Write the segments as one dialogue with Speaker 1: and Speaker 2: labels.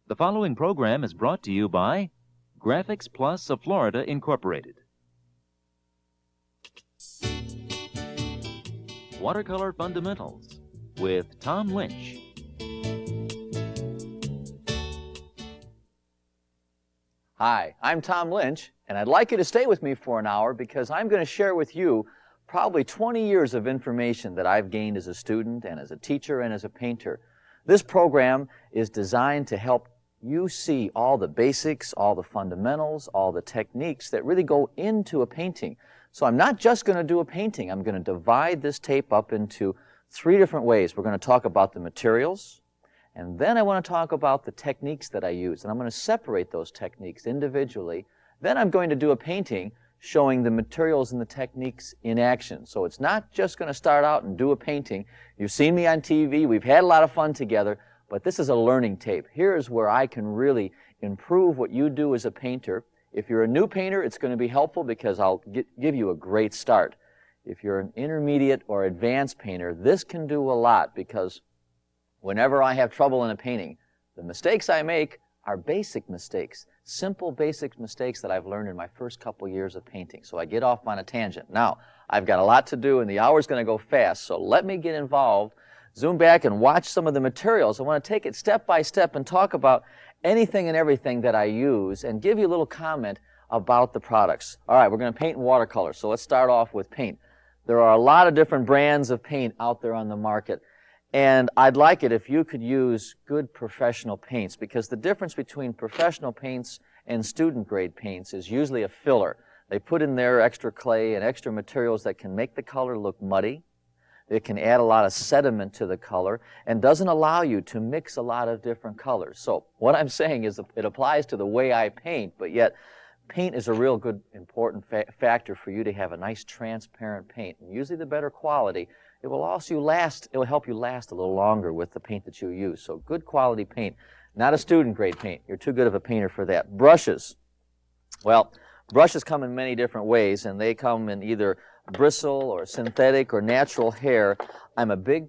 Speaker 1: The following program is brought to you by Graphics Plus of Florida, Incorporated. Watercolor Fundamentals with Tom Lynch.
Speaker 2: Hi, I'm Tom Lynch, and I'd like you to stay with me for an hour because I'm going to share with you probably 20 years of information that I've gained as a student and as a teacher and as a painter. This program is designed to help you see all the basics, all the fundamentals, all the techniques that really go into a painting. So I'm not just going to do a painting. I'm going to divide this tape up into 3 different ways. We're going to talk about the materials, and then I want to talk about the techniques that I use, and I'm going to separate those techniques individually. Then I'm going to do a painting showing the materials and the techniques in action. So it's not just going to start out and do a painting. You've seen me on TV. We've had a lot of fun together, but this is a learning tape. Here's where I can really improve what you do as a painter. If you're a new painter, it's going to be helpful because I'll give you a great start. If you're an intermediate or advanced painter, this can do a lot because whenever I have trouble in a painting, the mistakes I make are basic mistakes, simple basic mistakes that I've learned in my first couple years of painting. So I get off on a tangent. Now, I've got a lot to do and the hour's going to go fast, so let me get involved, zoom back and watch some of the materials. I want to take it step by step and talk about anything and everything that I use and give you a little comment about the products. All right, we're going to paint in watercolor, so let's start off with paint. There are a lot of different brands of paint out there on the market. And I'd like it if you could use good professional paints, because the difference between professional paints and student grade paints is usually a filler. They put in there extra clay and extra materials that can make the color look muddy. It can add a lot of sediment to the color and doesn't allow you to mix a lot of different colors. So what I'm saying is it applies to the way I paint, but yet paint is a real good important factor for you to have a nice transparent paint. And usually the better quality, it will help you last a little longer with the paint that you use. So good quality paint, not a student grade paint. You're too good of a painter for that. Brushes. Well, brushes come in many different ways, and they come in either bristle or synthetic or natural hair. I'm a big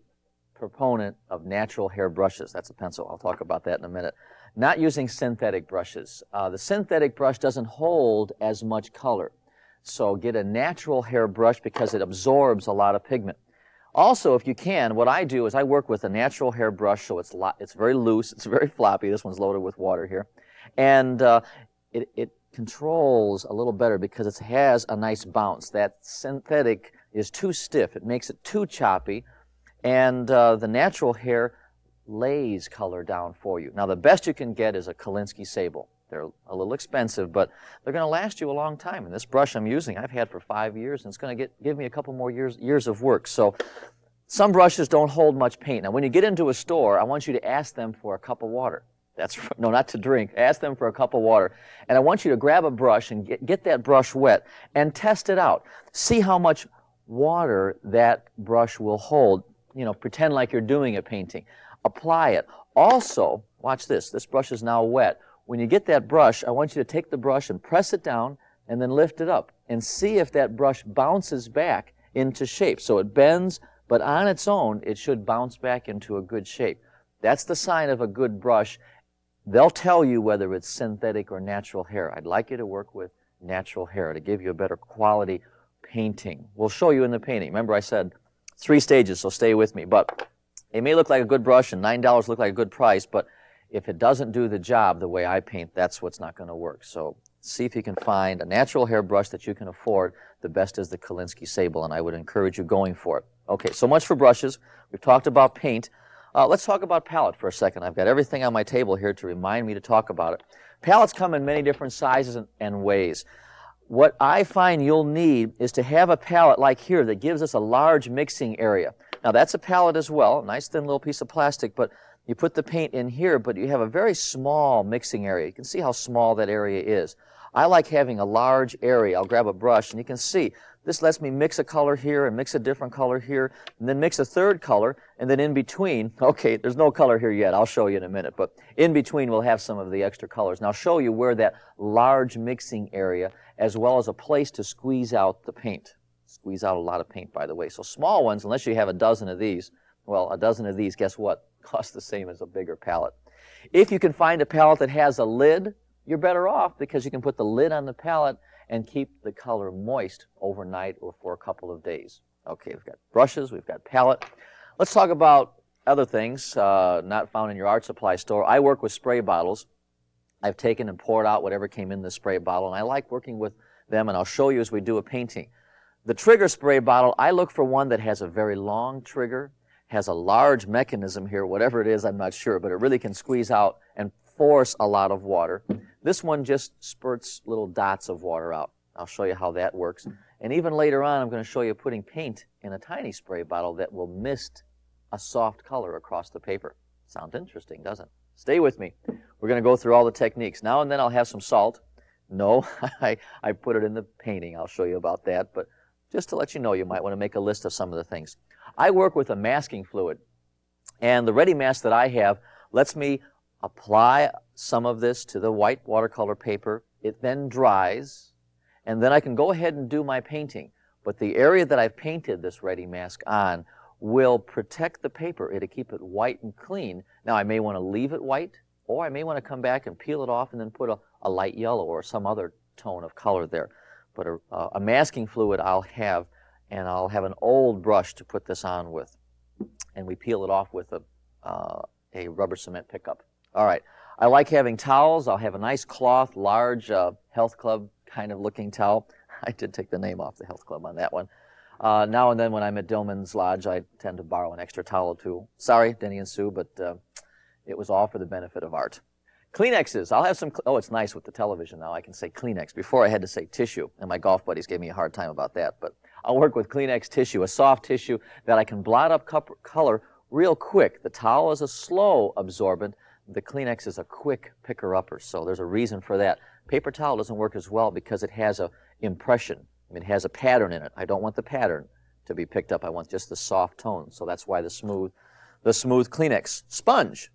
Speaker 2: proponent of natural hair brushes. That's a pencil. I'll talk about that in a minute. Not using synthetic brushes. The synthetic brush doesn't hold as much color. So get a natural hair brush because it absorbs a lot of pigment. Also, if you can, what I do is I work with a natural hair brush, so it's very loose, it's very floppy. This one's loaded with water here. And it controls a little better because it has a nice bounce. That synthetic is too stiff. It makes it too choppy. And the natural hair lays color down for you. Now, the best you can get is a Kolinsky Sable. They're a little expensive, but they're going to last you a long time. And this brush I'm using, I've had for 5 years, and it's going to give me a couple more years of work. So some brushes don't hold much paint. Now, when you get into a store, I want you to ask them for a cup of water. No, not to drink. Ask them for a cup of water. And I want you to grab a brush and get that brush wet and test it out. See how much water that brush will hold. You know, pretend like you're doing a painting. Apply it. Also, watch this. This brush is now wet. When you get that brush, I want you to take the brush and press it down and then lift it up and see if that brush bounces back into shape. So it bends, but on its own, it should bounce back into a good shape. That's the sign of a good brush. They'll tell you whether it's synthetic or natural hair. I'd like you to work with natural hair to give you a better quality painting. We'll show you in the painting. Remember I said 3 stages, so stay with me. But it may look like a good brush and $9 look like a good price, but if it doesn't do the job the way I paint, that's what's not going to work. So see if you can find a natural hair brush that you can afford. The best is the Kolinsky Sable, and I would encourage you going for it. Okay, so much for brushes. We've talked about paint. Let's talk about palette for a second. I've got everything on my table here to remind me to talk about it. Palettes come in many different sizes and ways. What I find you'll need is to have a palette like here that gives us a large mixing area. Now that's a palette as well, nice thin little piece of plastic, but you put the paint in here, but you have a very small mixing area. You can see how small that area is. I like having a large area. I'll grab a brush, and you can see this lets me mix a color here and mix a different color here, and then mix a third color, and then in between, okay, there's no color here yet. I'll show you in a minute, but in between we'll have some of the extra colors. And I'll show you where that large mixing area, as well as a place to squeeze out the paint. Squeeze out a lot of paint, by the way. So small ones, unless you have a dozen of these, well, a dozen of these, guess what? Cost the same as a bigger palette. If you can find a palette that has a lid, you're better off because you can put the lid on the palette and keep the color moist overnight or for a couple of days. Okay, we've got brushes, we've got palette. Let's talk about other things not found in your art supply store. I work with spray bottles. I've taken and poured out whatever came in the spray bottle, and I like working with them, and I'll show you as we do a painting. The trigger spray bottle, I look for one that has a very long trigger, has a large mechanism here, whatever it is, I'm not sure, but it really can squeeze out and force a lot of water. This one just spurts little dots of water out. I'll show you how that works. And even later on, I'm going to show you putting paint in a tiny spray bottle that will mist a soft color across the paper. Sounds interesting, doesn't it? Stay with me. We're going to go through all the techniques. Now and then I'll have some salt. No, I put it in the painting. I'll show you about that. But just to let you know, you might want to make a list of some of the things. I work with a masking fluid. And the ready mask that I have lets me apply some of this to the white watercolor paper. It then dries. And then I can go ahead and do my painting. But the area that I've painted this ready mask on will protect the paper. It'll keep it white and clean. Now, I may want to leave it white, or I may want to come back and peel it off and then put a light yellow or some other tone of color there. But a masking fluid I'll have, and I'll have an old brush to put this on with. And we peel it off with a rubber cement pickup. All right. I like having towels. I'll have a nice cloth, large health club kind of looking towel. I did take the name off the health club on that one. Now and then when I'm at Dillman's Lodge, I tend to borrow an extra towel or two. Sorry, Denny and Sue, but it was all for the benefit of art. Kleenexes. I'll have some, oh, it's nice with the television now. I can say Kleenex. Before I had to say tissue, and my golf buddies gave me a hard time about that. But I'll work with Kleenex tissue, a soft tissue that I can blot up color real quick. The towel is a slow absorbent. The Kleenex is a quick picker-upper, so there's a reason for that. Paper towel doesn't work as well because it has an impression. It has a pattern in it. I don't want the pattern to be picked up. I want just the soft tone. So that's why the smooth Kleenex. Sponge.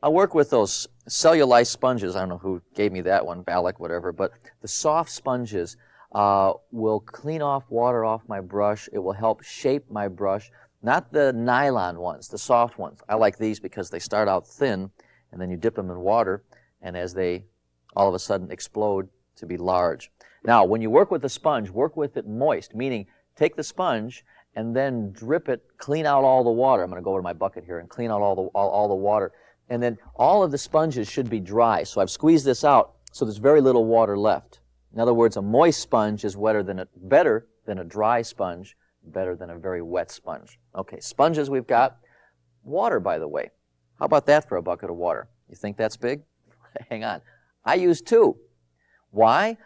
Speaker 2: I work with those cellulite sponges. I don't know who gave me that one, Balak, whatever. But the soft sponges will clean off water off my brush. It will help shape my brush. Not the nylon ones, the soft ones. I like these because they start out thin, and then you dip them in water, and as they all of a sudden explode to be large. Now, when you work with a sponge, work with it moist, meaning take the sponge and then drip it, clean out all the water. I'm going to go over to my bucket here and clean out all the water. And then all of the sponges should be dry. So I've squeezed this out so there's very little water left. In other words, a moist sponge is better than a dry sponge, better than a very wet sponge. Okay, sponges we've got. Water, by the way. How about that for a bucket of water? You think that's big? Hang on. I use 2. Why?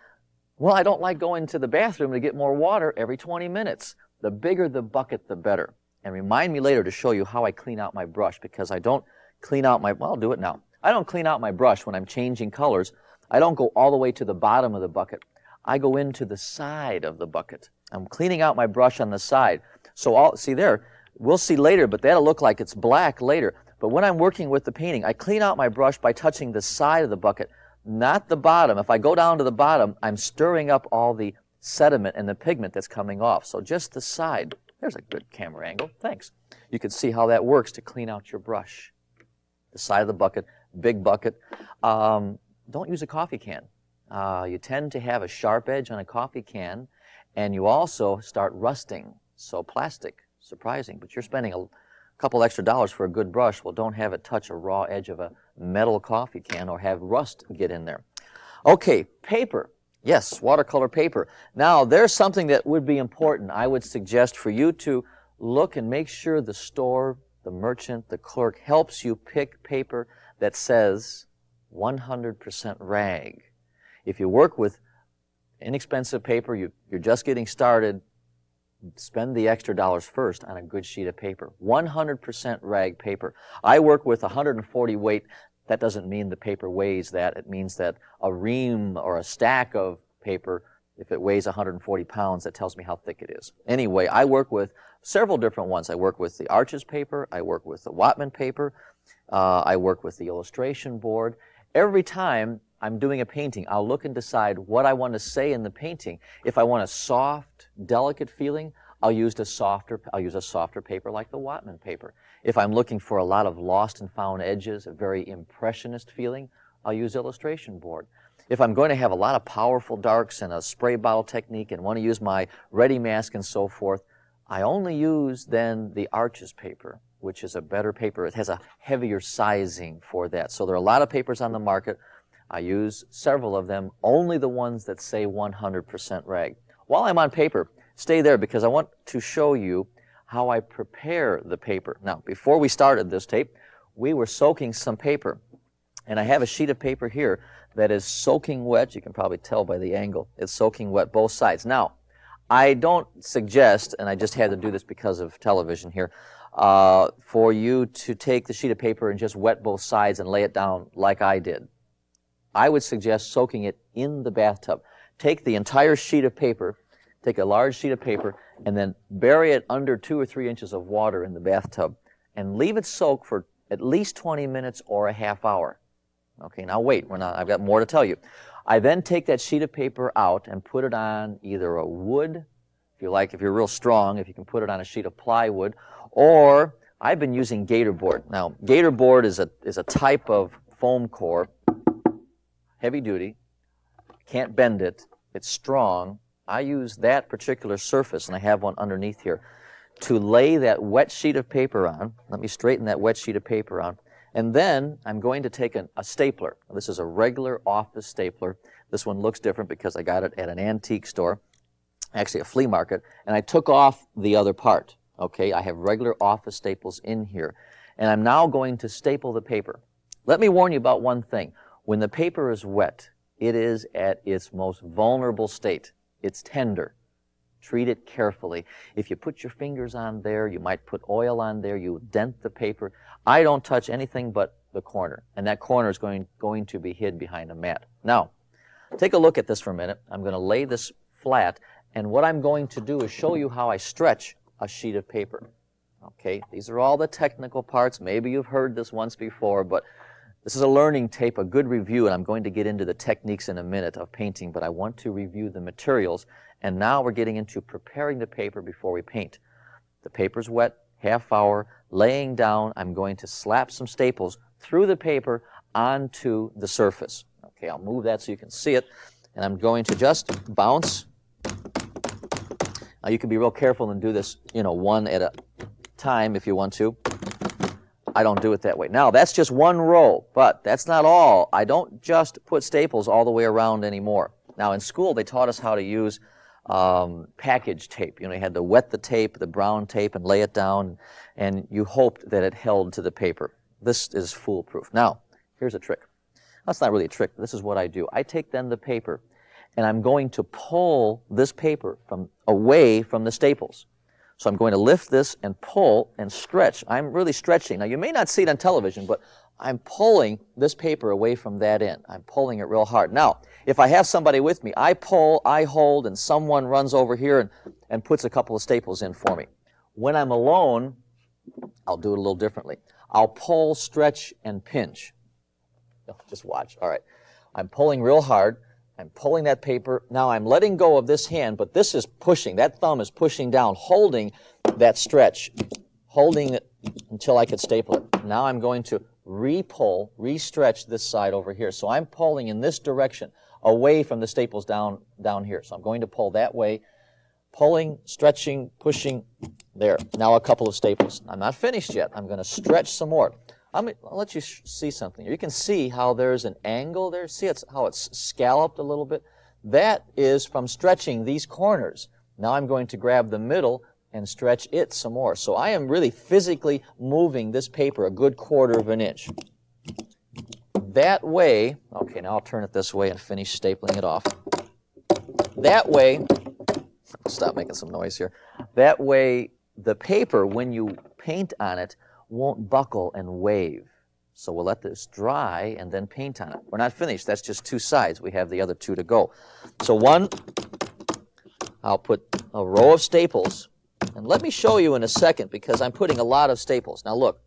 Speaker 2: Well, I don't like going to the bathroom to get more water every 20 minutes. The bigger the bucket, the better. And remind me later to show you how I clean out my brush, because I don't clean out my, well, I'll do it now. I don't clean out my brush when I'm changing colors. I don't go all the way to the bottom of the bucket. I go into the side of the bucket. I'm cleaning out my brush on the side. So see there, we'll see later, but that'll look like it's black later. But when I'm working with the painting, I clean out my brush by touching the side of the bucket, not the bottom. If I go down to the bottom, I'm stirring up all the sediment and the pigment that's coming off. So just the side. There's a good camera angle. Thanks. You can see how that works to clean out your brush. The side of the bucket, big bucket. Don't use a coffee can. You tend to have a sharp edge on a coffee can, and you also start rusting. So plastic, surprising, but you're spending a couple extra dollars for a good brush. Well, don't have it touch a raw edge of a metal coffee can or have rust get in there. Okay, paper. Yes, watercolor paper. Now, there's something that would be important. I would suggest for you to look and make sure the store, the merchant, the clerk helps you pick paper that says 100% rag. If you work with inexpensive paper, you're just getting started, spend the extra dollars first on a good sheet of paper. 100% rag paper. I work with 140 weight. That doesn't mean the paper weighs that. It means that a ream or a stack of paper, if it weighs 140 pounds, that tells me how thick it is. Anyway, I work with several different ones. I work with the Arches paper. I work with the Whatman paper. I work with the illustration board. Every time I'm doing a painting, I'll look and decide what I want to say in the painting. If I want a soft, delicate feeling, I'll use a softer paper like the Whatman paper. If I'm looking for a lot of lost and found edges, a very impressionist feeling, I'll use illustration board. If I'm going to have a lot of powerful darks and a spray bottle technique and want to use my ready mask and so forth, I only use then the Arches paper, which is a better paper. It has a heavier sizing for that. So there are a lot of papers on the market. I use several of them, only the ones that say 100% rag. While I'm on paper, stay there because I want to show you how I prepare the paper. Now, before we started this tape, we were soaking some paper. And I have a sheet of paper here that is soaking wet. You can probably tell by the angle. It's soaking wet both sides. Now, I don't suggest, and I just had to do this because of television here, for you to take the sheet of paper and just wet both sides and lay it down like I did. I would suggest soaking it in the bathtub. Take the entire sheet of paper, take a large sheet of paper, and then bury it under 2 or 3 inches of water in the bathtub and leave it soak for at least 20 minutes or a half hour. Okay, now wait, I've got more to tell you. I then take that sheet of paper out and put it on either a wood, if you're real strong, if you can put it on a sheet of plywood, or I've been using gator board. Now, gator board is a type of foam core, heavy duty, can't bend it, it's strong. I use that particular surface, and I have one underneath here, to lay that wet sheet of paper on. Let me straighten that wet sheet of paper on. And then I'm going to take a stapler. This is a regular office stapler. This one looks different because I got it at an antique store, actually a flea market, and I took off the other part. Okay, I have regular office staples in here. And I'm now going to staple the paper. Let me warn you about one thing. When the paper is wet, it is at its most vulnerable state. It's tender. Treat it carefully. If you put your fingers on there, you might put oil on there, you dent the paper. I don't touch anything but the corner, and that corner is going to be hid behind a mat. Now, take a look at this for a minute. I'm going to lay this flat, and what I'm going to do is show you how I stretch a sheet of paper. Okay, these are all the technical parts. Maybe you've heard this once before, but this is a learning tape, a good review, and I'm going to get into the techniques in a minute of painting, but I want to review the materials. And now we're getting into preparing the paper before we paint. The paper's wet, half hour, laying down. I'm going to slap some staples through the paper onto the surface. Okay, I'll move that so you can see it. And I'm going to just bounce. Now you can be real careful and do this, one at a time if you want to. I don't do it that way. Now, that's just one row, but that's not all. I don't just put staples all the way around anymore. Now, in school, they taught us how to use package tape. You had to wet the tape, the brown tape, and lay it down, and you hoped that it held to the paper. This is foolproof. Now, here's a trick. That's not really a trick. This is what I do. I take then the paper, and I'm going to pull this paper away from the staples. So I'm going to lift this and pull and stretch. I'm really stretching. Now, you may not see it on television, but I'm pulling this paper away from that end. I'm pulling it real hard. Now, if I have somebody with me, I pull, I hold, and someone runs over here and puts a couple of staples in for me. When I'm alone, I'll do it a little differently. I'll pull, stretch, and pinch. Just watch. All right. I'm pulling real hard. I'm pulling that paper. Now I'm letting go of this hand, but this is pushing. That thumb is pushing down, holding that stretch, holding it until I could staple it. Now I'm going to re-pull, re-stretch this side over here. So I'm pulling in this direction, away from the staples down here. So I'm going to pull that way, pulling, stretching, pushing, there. Now a couple of staples. I'm not finished yet. I'm going to stretch some more. I'll let you see something. You can see how there's an angle there. See how it's scalloped a little bit? That is from stretching these corners. Now I'm going to grab the middle and stretch it some more. So I am really physically moving this paper a good 1/4 of an inch. That way, okay, now I'll turn it this way and finish stapling it off. That way, stop making some noise here. That way, the paper, when you paint on it, won't buckle and wave. So we'll let this dry and then paint on it. We're not finished. That's just 2 sides. We have the other 2 to go. So one, I'll put a row of staples. And let me show you in a second because I'm putting a lot of staples. Now look,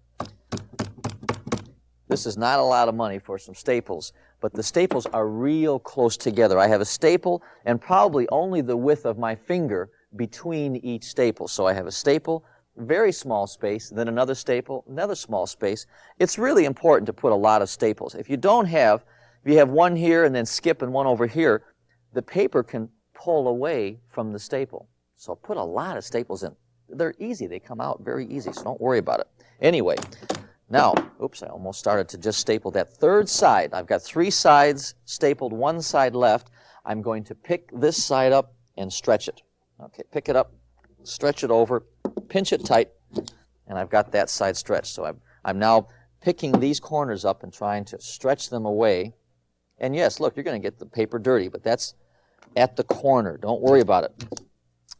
Speaker 2: this is not a lot of money for some staples, but the staples are real close together. I have a staple and probably only the width of my finger between each staple. So I have a staple, very small space, then another staple, another small space. It's really important to put a lot of staples. If you have one here and then skip and one over here, the paper can pull away from the staple. So put a lot of staples in. They're easy. They come out very easy, so don't worry about it. Anyway, now, oops, I almost started to just staple that third side. I've got 3 sides stapled, 1 side left. I'm going to pick this side up and stretch it. Okay, pick it up, stretch it over, pinch it tight, and I've got that side stretched. So I'm now picking these corners up and trying to stretch them away. And yes, look, you're going to get the paper dirty, but that's at the corner. Don't worry about it.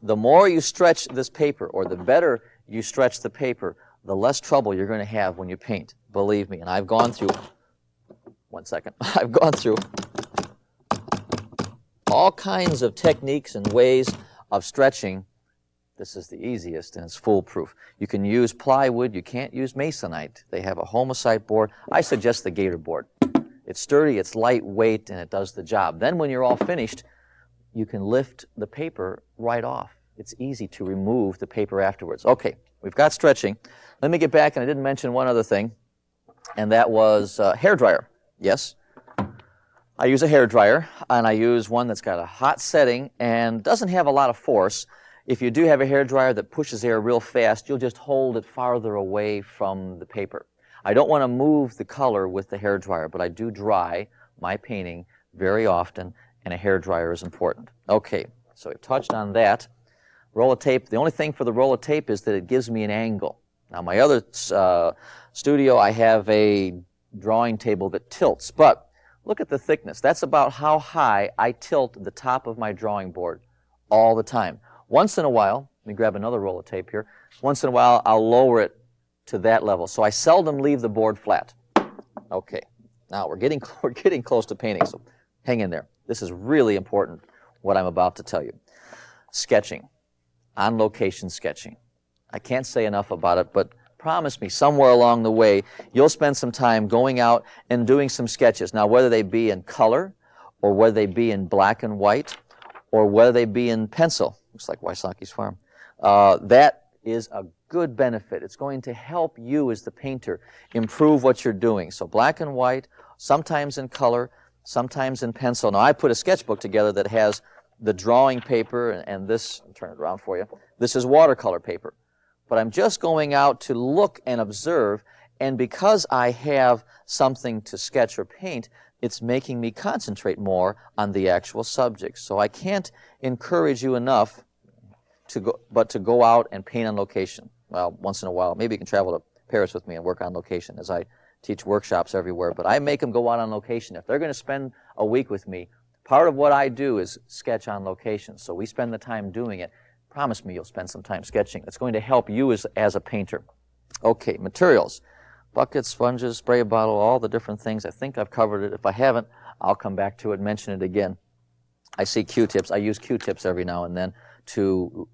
Speaker 2: The more you stretch this paper, or the better you stretch the paper, the less trouble you're going to have when you paint. Believe me. And I've gone through, I've gone through all kinds of techniques and ways of stretching. This is the easiest, and it's foolproof. You can use plywood. You can't use masonite. They have a homicide board. I suggest the gator board. It's sturdy, it's lightweight, and it does the job. Then when you're all finished, you can lift the paper right off. It's easy to remove the paper afterwards. Okay, we've got stretching. Let me get back, and I didn't mention one other thing, and that was hair dryer. Yes, I use a hair dryer, and I use one that's got a hot setting and doesn't have a lot of force. If you do have a hair dryer that pushes air real fast, you'll just hold it farther away from the paper. I don't want to move the color with the hair dryer, but I do dry my painting very often, and a hair dryer is important. Okay, so we've touched on that. Roll of tape, the only thing for the roll of tape is that it gives me an angle. Now, my other studio, I have a drawing table that tilts, but look at the thickness. That's about how high I tilt the top of my drawing board all the time. Once in a while, let me grab another roll of tape here. Once in a while, I'll lower it to that level. So I seldom leave the board flat. Okay, now we're getting close to painting, so hang in there. This is really important, what I'm about to tell you. Sketching, on location sketching. I can't say enough about it, but promise me somewhere along the way you'll spend some time going out and doing some sketches. Now, whether they be in color, or whether they be in black and white, or whether they be in pencil, looks like Wysocki's farm, that is a good benefit. It's going to help you as the painter improve what you're doing. So black and white, sometimes in color, sometimes in pencil. Now, I put a sketchbook together that has the drawing paper, and this, I'll turn it around for you, this is watercolor paper. But I'm just going out to look and observe, and because I have something to sketch or paint, it's making me concentrate more on the actual subject. So I can't encourage you enough to go out and paint on location. Well, once in a while. Maybe you can travel to Paris with me and work on location, as I teach workshops everywhere. But I make them go out on location. If they're going to spend a week with me, part of what I do is sketch on location. So we spend the time doing it. Promise me you'll spend some time sketching. It's going to help you as a painter. Okay, materials. Buckets, sponges, spray bottle, all the different things. I think I've covered it. If I haven't, I'll come back to it, mention it again. I see Q-tips. I use Q-tips every now and then to,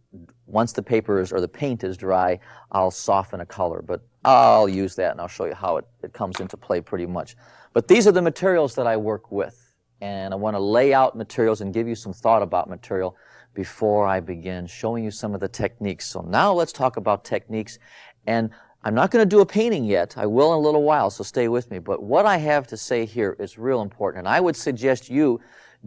Speaker 2: once the paper is, or the paint is dry, I'll soften a color. But I'll use that, and I'll show you how it comes into play pretty much. But these are the materials that I work with. And I want to lay out materials and give you some thought about material before I begin showing you some of the techniques. So now let's talk about techniques. And I'm not going to do a painting yet. I will in a little while, so stay with me. But what I have to say here is real important. And I would suggest you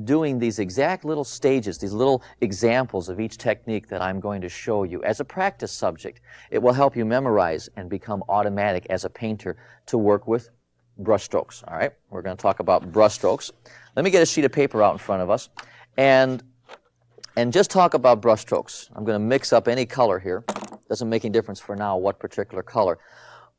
Speaker 2: doing these exact little stages, these little examples of each technique that I'm going to show you as a practice subject. It will help you memorize and become automatic as a painter to work with brush strokes. All right, we're going to talk about brush strokes. Let me get a sheet of paper out in front of us and just talk about brush strokes. I'm going to mix up any color here. Doesn't make any difference for now what particular color.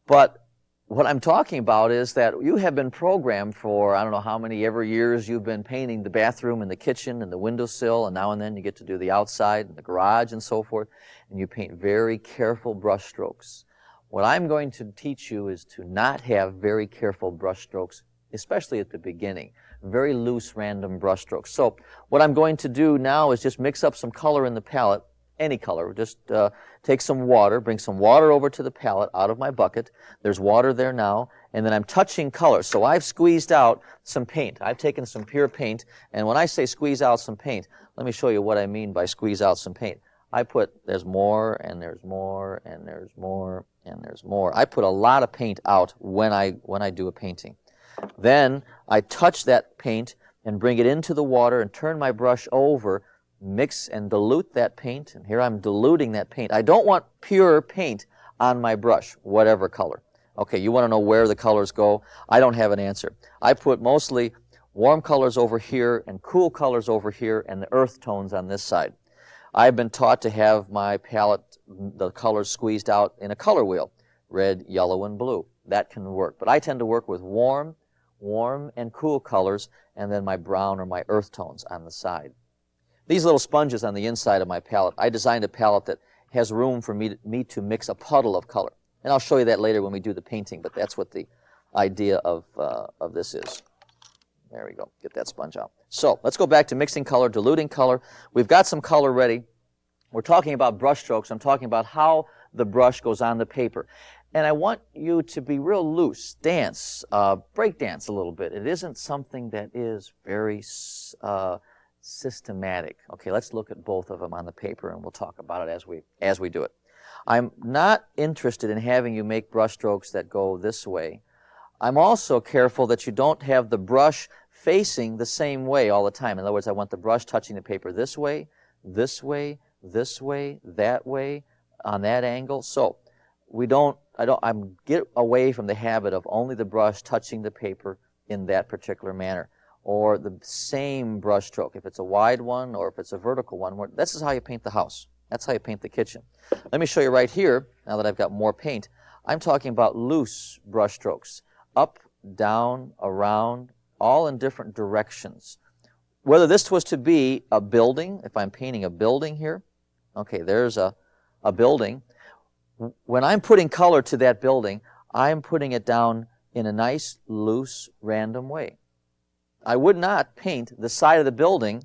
Speaker 2: But what I'm talking about is that you have been programmed for, I don't know how many ever years you've been painting the bathroom and the kitchen and the windowsill, and now and then you get to do the outside and the garage and so forth, and you paint very careful brush strokes. What I'm going to teach you is to not have very careful brush strokes, especially at the beginning. Very loose, random brush strokes. So what I'm going to do now is just mix up some color in the palette, any color. Just take some water, bring some water over to the palette out of my bucket. There's water there now, and then I'm touching color. So I've squeezed out some paint. I've taken some pure paint, and when I say squeeze out some paint, let me show you what I mean by squeeze out some paint. there's more, and there's more, and there's more, and there's more. I put a lot of paint out when I do a painting. Then I touch that paint and bring it into the water and turn my brush over, mix and dilute that paint, and here I'm diluting that paint. I don't want pure paint on my brush, whatever color. Okay, you want to know where the colors go? I don't have an answer. I put mostly warm colors over here and cool colors over here and the earth tones on this side. I've been taught to have my palette, the colors squeezed out in a color wheel, red, yellow, and blue. That can work, but I tend to work with warm and cool colors, and then my brown or my earth tones on the side. These little sponges on the inside of my palette, I designed a palette that has room for me to mix a puddle of color. And I'll show you that later when we do the painting, but that's what the idea of this is. There we go. Get that sponge out. So let's go back to mixing color, diluting color. We've got some color ready. We're talking about brush strokes. I'm talking about how the brush goes on the paper. And I want you to be real loose, dance, break dance a little bit. It isn't something that is very systematic. Okay, let's look at both of them on the paper and we'll talk about it as we do it. I'm not interested in having you make brush strokes that go this way. I'm also careful that you don't have the brush facing the same way all the time. In other words, I want the brush touching the paper this way, this way, this way, that way, on that angle. So I'm get away from the habit of only the brush touching the paper in that particular manner, or the same brush stroke. If it's a wide one or if it's a vertical one, this is how you paint the house. That's how you paint the kitchen. Let me show you right here, now that I've got more paint. I'm talking about loose brush strokes. Up, down, around, all in different directions. Whether this was to be a building, if I'm painting a building here, okay, there's a building. When I'm putting color to that building, I'm putting it down in a nice, loose, random way. I would not paint the side of the building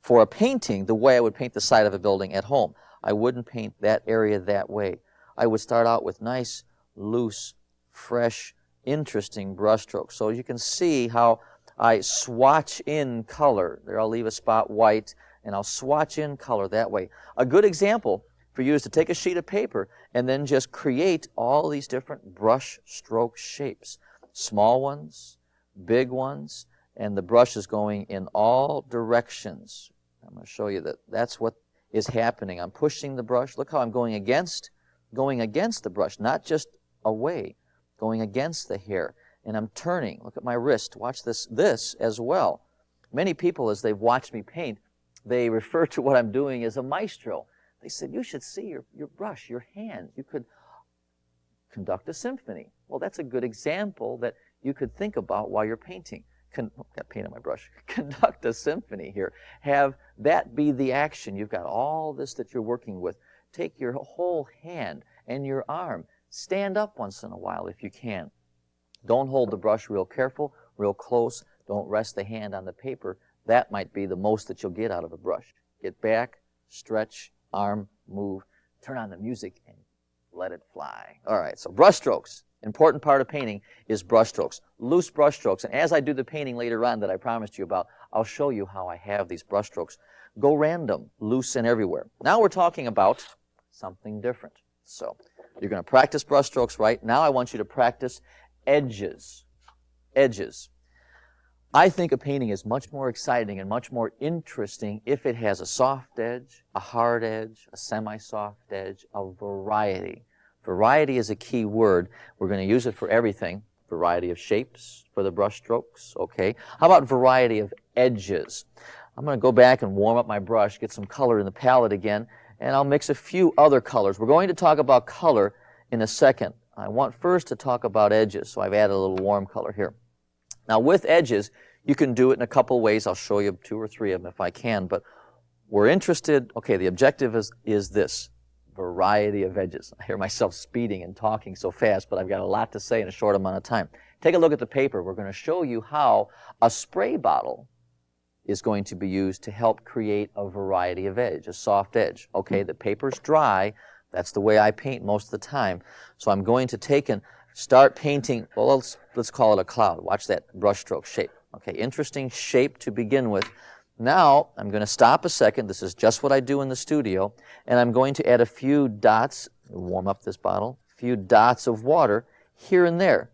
Speaker 2: for a painting the way I would paint the side of a building at home. I wouldn't paint that area that way. I would start out with nice, loose, fresh, interesting brush strokes. So you can see how I swatch in color. There I'll leave a spot white, and I'll swatch in color that way. A good example for you is to take a sheet of paper and then just create all these different brush stroke shapes. Small ones, big ones, and the brush is going in all directions. I'm going to show you that that's what is happening. I'm pushing the brush. Look how I'm going against the brush, not just away, going against the hair. And I'm turning. Look at my wrist. Watch this as well. Many people, as they've watched me paint, they refer to what I'm doing as a maestro. They said, you should see your brush, your hand. You could conduct a symphony. Well, that's a good example that you could think about while you're painting. Got paint on my brush. Conduct a symphony here. Have that be the action. You've got all this that you're working with. Take your whole hand and your arm. Stand up once in a while if you can. Don't hold the brush real careful, real close. Don't rest the hand on the paper. That might be the most that you'll get out of a brush. Get back, stretch, arm, move, turn on the music, and let it fly. All right, so brush strokes. Important part of painting is brush strokes, loose brush strokes. And as I do the painting later on that I promised you about, I'll show you how I have these brush strokes go random, loose and everywhere. Now we're talking about something different. So you're going to practice brush strokes, right? Now I want you to practice edges. Edges. I think a painting is much more exciting and much more interesting if it has a soft edge, a hard edge, a semi-soft edge, a variety. Variety is a key word. We're going to use it for everything. Variety of shapes for the brush strokes, okay? How about variety of edges? I'm going to go back and warm up my brush, get some color in the palette again, and I'll mix a few other colors. We're going to talk about color in a second. I want first to talk about edges, so I've added a little warm color here. Now with edges, you can do it in a couple ways. I'll show you 2 or 3 of them if I can, but we're interested, okay, the objective is this. Variety of edges. I hear myself speeding and talking so fast, but I've got a lot to say in a short amount of time. Take a look at the paper. We're going to show you how a spray bottle is going to be used to help create a variety of edge, a soft edge. Okay, the paper's dry. That's the way I paint most of the time. So I'm going to take and start painting, well, let's call it a cloud. Watch that brush stroke shape. Okay, interesting shape to begin with. Now I'm going to stop a second. This is just what I do in the studio. And I'm going to add a few dots, warm up this bottle, a few dots of water here and there.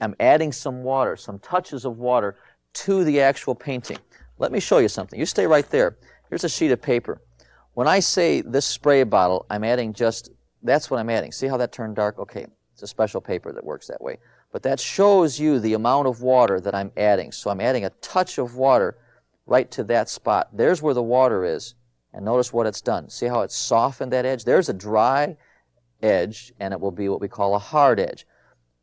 Speaker 2: I'm adding some water, some touches of water to the actual painting. Let me show you something. You stay right there. Here's a sheet of paper. When I say this spray bottle, I'm adding that's what I'm adding. See how that turned dark? Okay, it's a special paper that works that way. But that shows you the amount of water that I'm adding. So I'm adding a touch of water right to that spot. There's where the water is. And notice what it's done. See how it's softened that edge? There's a dry edge, and it will be what we call a hard edge.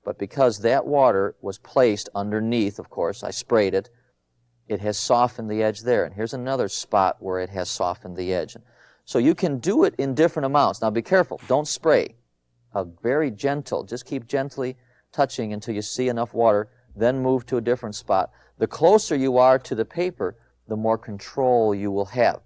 Speaker 2: But because that water was placed underneath, of course, I sprayed it, it has softened the edge there. And here's another spot where it has softened the edge. So you can do it in different amounts. Now be careful. Don't spray. Very gentle. Just keep gently touching until you see enough water, then move to a different spot. The closer you are to the paper, the more control you will have.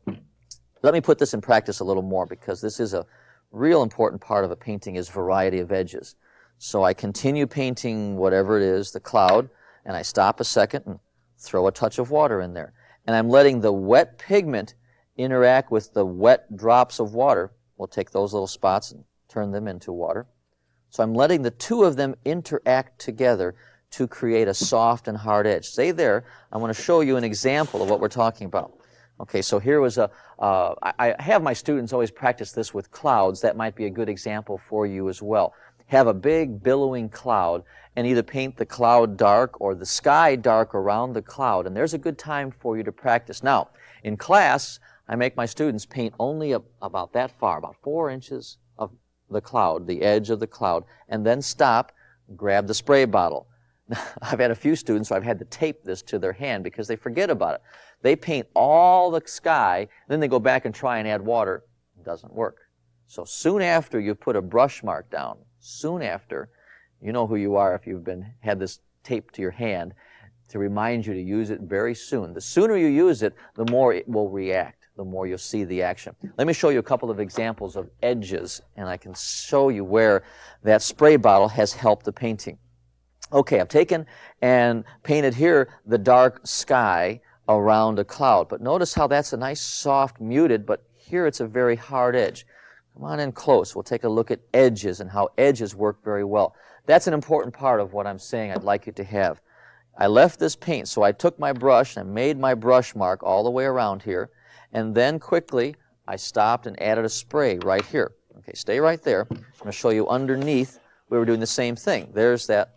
Speaker 2: Let me put this in practice a little more, because this is a real important part of a painting, is variety of edges. So I continue painting whatever it is, the cloud, and I stop a second and throw a touch of water in there. And I'm letting the wet pigment interact with the wet drops of water. We'll take those little spots and turn them into water. So I'm letting the two of them interact together to create a soft and hard edge. Stay there. I want to show you an example of what we're talking about. Okay, so here was I have my students always practice this with clouds. That might be a good example for you as well. Have a big billowing cloud and either paint the cloud dark or the sky dark around the cloud. And there's a good time for you to practice. Now, in class, I make my students paint only about that far, about 4 inches of the cloud, the edge of the cloud, and then stop, grab the spray bottle. I've had a few students who I've had to tape this to their hand because they forget about it. They paint all the sky, then they go back and try and add water. It doesn't work. So soon after you put a brush mark down, soon after, you know who you are if you've had this taped to your hand, to remind you to use it very soon. The sooner you use it, the more it will react, the more you'll see the action. Let me show you a couple of examples of edges, and I can show you where that spray bottle has helped the painting. Okay, I've taken and painted here the dark sky around a cloud, but notice how that's a nice soft muted, but here it's a very hard edge. Come on in close. We'll take a look at edges and how edges work very well. That's an important part of what I'm saying I'd like you to have. I left this paint, so I took my brush and made my brush mark all the way around here, and then quickly I stopped and added a spray right here. Okay, stay right there. I'm going to show you underneath. We were doing the same thing. There's that,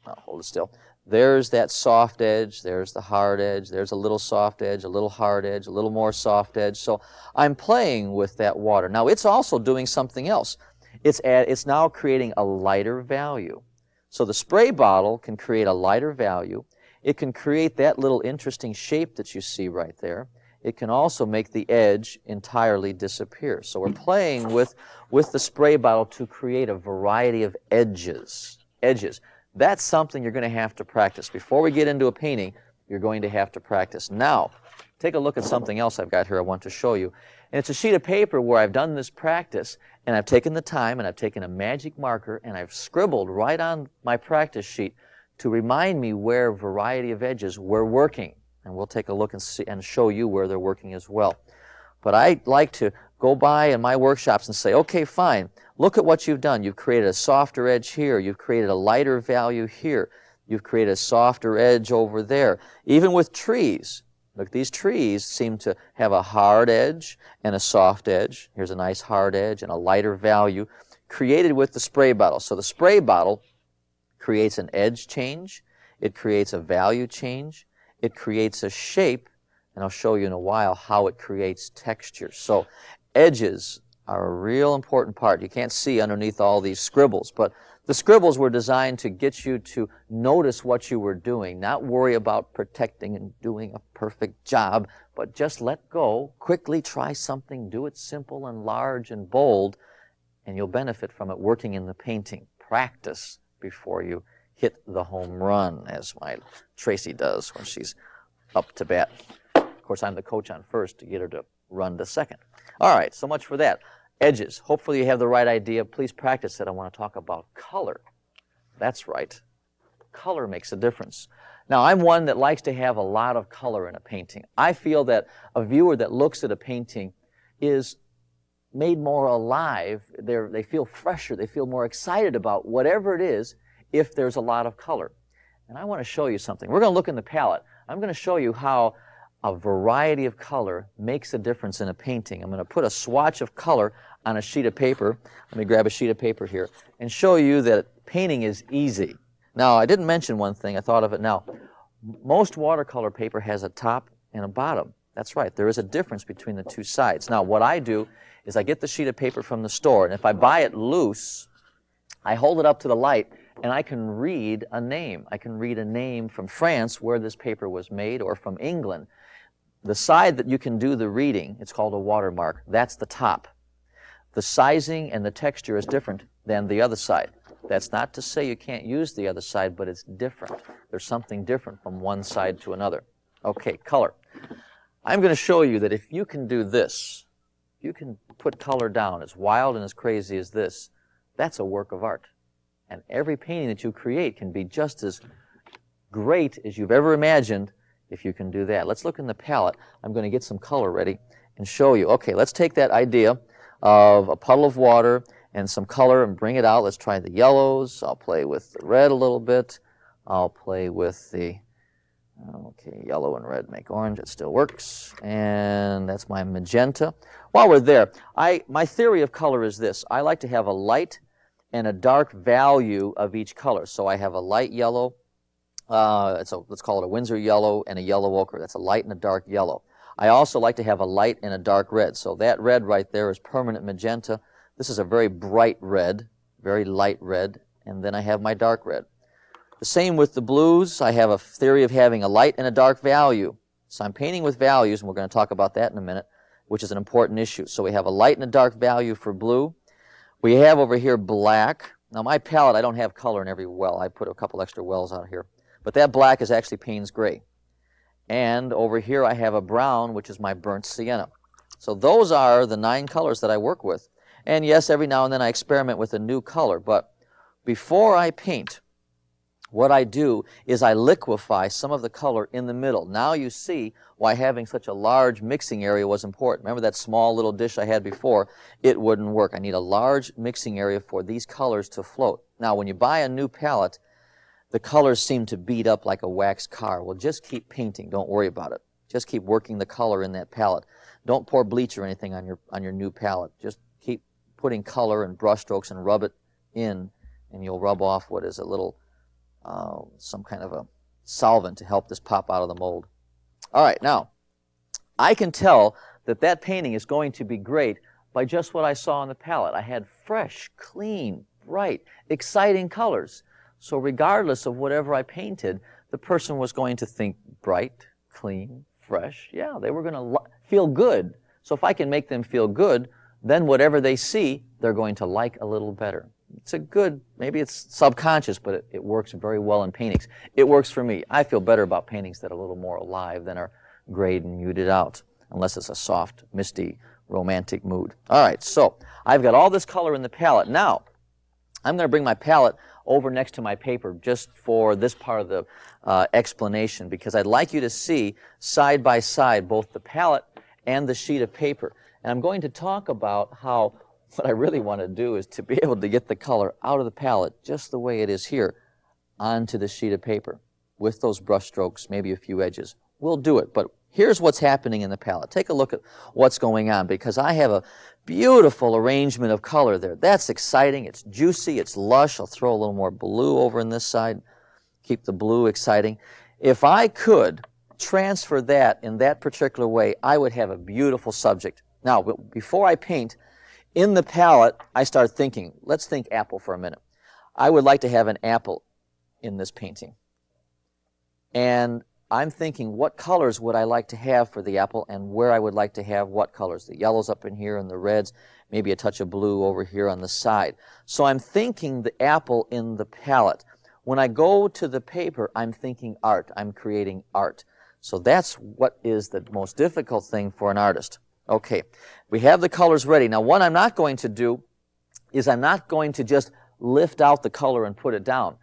Speaker 2: hold it still. There's that soft edge, there's the hard edge, there's a little soft edge, a little hard edge, a little more soft edge. So I'm playing with that water. Now it's also doing something else. It's now creating a lighter value. So the spray bottle can create a lighter value. It can create that little interesting shape that you see right there. It can also make the edge entirely disappear. So we're playing with the spray bottle to create a variety of edges. That's something you're going to have to practice. Before we get into a painting, you're going to have to practice. Now, take a look at something else I've got here I want to show you. And it's a sheet of paper where I've done this practice, and I've taken the time, and I've taken a magic marker, and I've scribbled right on my practice sheet to remind me where variety of edges were working. And we'll take a look and see and show you where they're working as well. But I like to go by in my workshops and say, okay, fine, look at what you've done. You've created a softer edge here. You've created a lighter value here. You've created a softer edge over there. Even with trees, look, these trees seem to have a hard edge and a soft edge. Here's a nice hard edge and a lighter value created with the spray bottle. So the spray bottle creates an edge change. It creates a value change. It creates a shape. And I'll show you in a while how it creates texture. So edges are a real important part. You can't see underneath all these scribbles, but the scribbles were designed to get you to notice what you were doing, not worry about protecting and doing a perfect job, but just let go, quickly try something, do it simple and large and bold, and you'll benefit from it working in the painting. Practice before you hit the home run, as my Tracy does when she's up to bat. Of course, I'm the coach on first to get her to run to second. All right, so much for that. Edges. Hopefully you have the right idea. Please practice it. I want to talk about color. That's right. Color makes a difference. Now, I'm one that likes to have a lot of color in a painting. I feel that a viewer that looks at a painting is made more alive. They feel fresher. They feel more excited about whatever it is if there's a lot of color. And I want to show you something. We're going to look in the palette. I'm going to show you how a variety of color makes a difference in a painting. I'm going to put a swatch of color on a sheet of paper. Let me grab a sheet of paper here and show you that painting is easy. Now, I didn't mention one thing. I thought of it now. Most watercolor paper has a top and a bottom. That's right. There is a difference between the two sides. Now, what I do is I get the sheet of paper from the store, and if I buy it loose, I hold it up to the light, and I can read a name. I can read a name from France where this paper was made, or from England. The side that you can do the reading, it's called a watermark. That's the top. The sizing and the texture is different than the other side. That's not to say you can't use the other side, but it's different. There's something different from one side to another. Okay, color. I'm going to show you that if you can do this, you can put color down as wild and as crazy as this, that's a work of art. And every painting that you create can be just as great as you've ever imagined if you can do that. Let's look in the palette. I'm going to get some color ready and show you. Okay, let's take that idea of a puddle of water and some color and bring it out. Let's try the yellows. I'll play with the red a little bit. I'll play with the, okay, yellow and red make orange. It still works. And that's my magenta. While we're there, my theory of color is this. I like to have a light and a dark value of each color. So I have a light yellow, let's call it a Winsor yellow, and a yellow ochre. That's a light and a dark yellow. I also like to have a light and a dark red. So that red right there is permanent magenta. This is a very bright red, very light red, and then I have my dark red. The same with the blues. I have a theory of having a light and a dark value. So I'm painting with values, and we're going to talk about that in a minute, which is an important issue. So we have a light and a dark value for blue. We have over here black. Now my palette, I don't have color in every well. I put a couple extra wells out here. But that black is actually Payne's gray. And over here I have a brown, which is my burnt sienna. So those are the 9 colors that I work with. And yes, every now and then I experiment with a new color, but before I paint, what I do is I liquefy some of the color in the middle. Now you see why having such a large mixing area was important. Remember that small little dish I had before? It wouldn't work. I need a large mixing area for these colors to float. Now when you buy a new palette, the colors seem to beat up like a wax car. Well, just keep painting. Don't worry about it. Just keep working the color in that palette. Don't pour bleach or anything on your new palette. Just keep putting color and brush strokes and rub it in, and you'll rub off what is a little, some kind of a solvent to help this pop out of the mold. All right, now, I can tell that that painting is going to be great by just what I saw on the palette. I had fresh, clean, bright, exciting colors. So regardless of whatever I painted, the person was going to think bright, clean, fresh. Yeah, they were going to feel good. So if I can make them feel good, then whatever they see, they're going to like a little better. It's a good, maybe it's subconscious, but it works very well in paintings. It works for me. I feel better about paintings that are a little more alive than are grayed and muted out, unless it's a soft, misty, romantic mood. All right, so I've got all this color in the palette. Now, I'm going to bring my palette over next to my paper just for this part of the explanation, because I'd like you to see side by side both the palette and the sheet of paper. And I'm going to talk about how what I really want to do is to be able to get the color out of the palette just the way it is here onto the sheet of paper with those brush strokes, maybe a few edges. We'll do it, but here's what's happening in the palette. Take a look at what's going on, because I have a beautiful arrangement of color there. That's exciting. It's juicy. It's lush. I'll throw a little more blue over in this side. Keep the blue exciting. If I could transfer that in that particular way, I would have a beautiful subject. Now, before I paint, in the palette, I start thinking, let's think apple for a minute. I would like to have an apple in this painting. And I'm thinking, what colors would I like to have for the apple, and where I would like to have what colors? The yellows up in here and the reds, maybe a touch of blue over here on the side. So I'm thinking the apple in the palette. When I go to the paper, I'm thinking art. I'm creating art. So that's what is the most difficult thing for an artist. Okay, we have the colors ready. Now, what I'm not going to do is I'm not going to just lift out the color and put it down.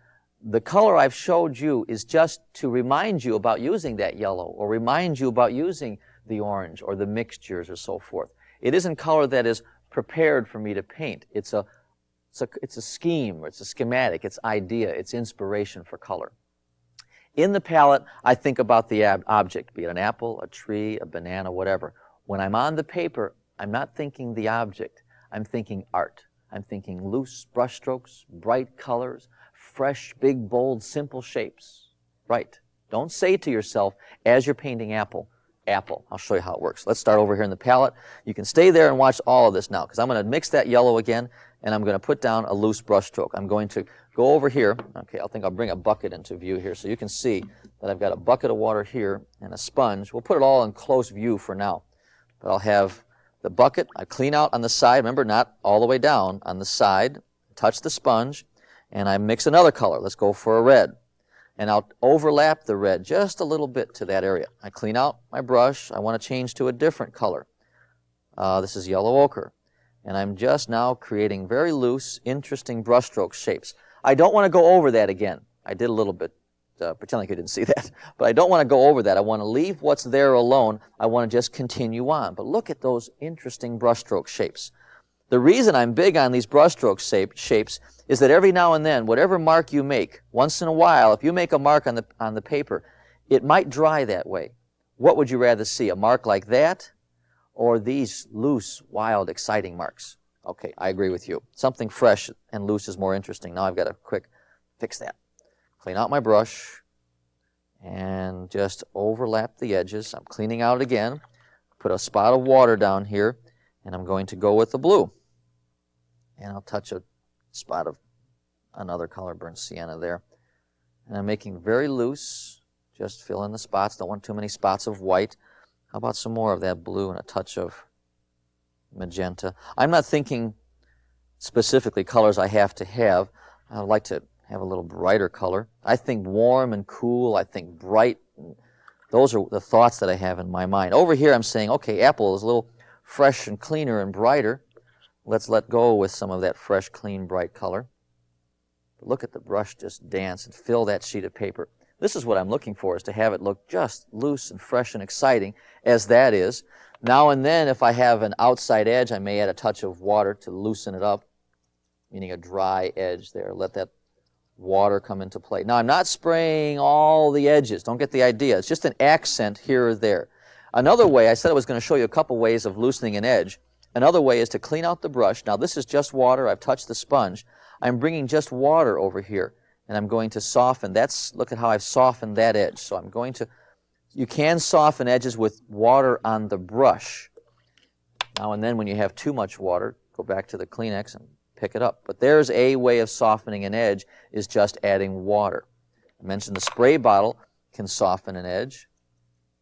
Speaker 2: The color I've showed you is just to remind you about using that yellow or remind you about using the orange or the mixtures or so forth. It isn't color that is prepared for me to paint. It's a scheme, or it's a schematic, it's idea, it's inspiration for color. In the palette, I think about the object, be it an apple, a tree, a banana, whatever. When I'm on the paper, I'm not thinking the object. I'm thinking art. I'm thinking loose brushstrokes, bright colors, fresh, big, bold, simple shapes. Right. Don't say to yourself, as you're painting apple, apple. I'll show you how it works. Let's start over here in the palette. You can stay there and watch all of this now, because I'm going to mix that yellow again, and I'm going to put down a loose brushstroke. I'm going to go over here. Okay, I think I'll bring a bucket into view here so you can see that I've got a bucket of water here and a sponge. We'll put it all in close view for now. But I'll have the bucket. I clean out on the side. Remember, not all the way down. On the side, touch the sponge, and I mix another color. Let's go for a red. And I'll overlap the red just a little bit to that area. I clean out my brush. I want to change to a different color. This is yellow ochre. And I'm just now creating very loose, interesting brushstroke shapes. I don't want to go over that again. I did a little bit, pretend like you didn't see that. But I don't want to go over that. I want to leave what's there alone. I want to just continue on. But look at those interesting brushstroke shapes. The reason I'm big on these brushstroke shapes is that every now and then, whatever mark you make, once in a while, if you make a mark on the paper, it might dry that way. What would you rather see, a mark like that or these loose, wild, exciting marks? Okay, I agree with you. Something fresh and loose is more interesting. Now I've got to quick fix that. Clean out my brush and just overlap the edges. I'm cleaning out again. Put a spot of water down here, and I'm going to go with the blue. And I'll touch a spot of another color, burnt sienna there. And I'm making very loose, just fill in the spots. Don't want too many spots of white. How about some more of that blue and a touch of magenta? I'm not thinking specifically colors I have to have. I'd like to have a little brighter color. I think warm and cool. I think bright. Those are the thoughts that I have in my mind. Over here I'm saying, okay, apple is a little fresh and cleaner and brighter. Let's let go with some of that fresh, clean, bright color. Look at the brush just dance and fill that sheet of paper. This is what I'm looking for, is to have it look just loose and fresh and exciting as that is. Now and then, if I have an outside edge, I may add a touch of water to loosen it up, meaning a dry edge there. Let that water come into play. Now, I'm not spraying all the edges. Don't get the idea. It's just an accent here or there. Another way, I said I was going to show you a couple ways of loosening an edge. Another way is to clean out the brush. Now, this is just water. I've touched the sponge. I'm bringing just water over here, and I'm going to soften. Look at how I've softened that edge. So I'm going to, you can soften edges with water on the brush. Now and then when you have too much water, go back to the Kleenex and pick it up. But there's a way of softening an edge, is just adding water. I mentioned the spray bottle can soften an edge.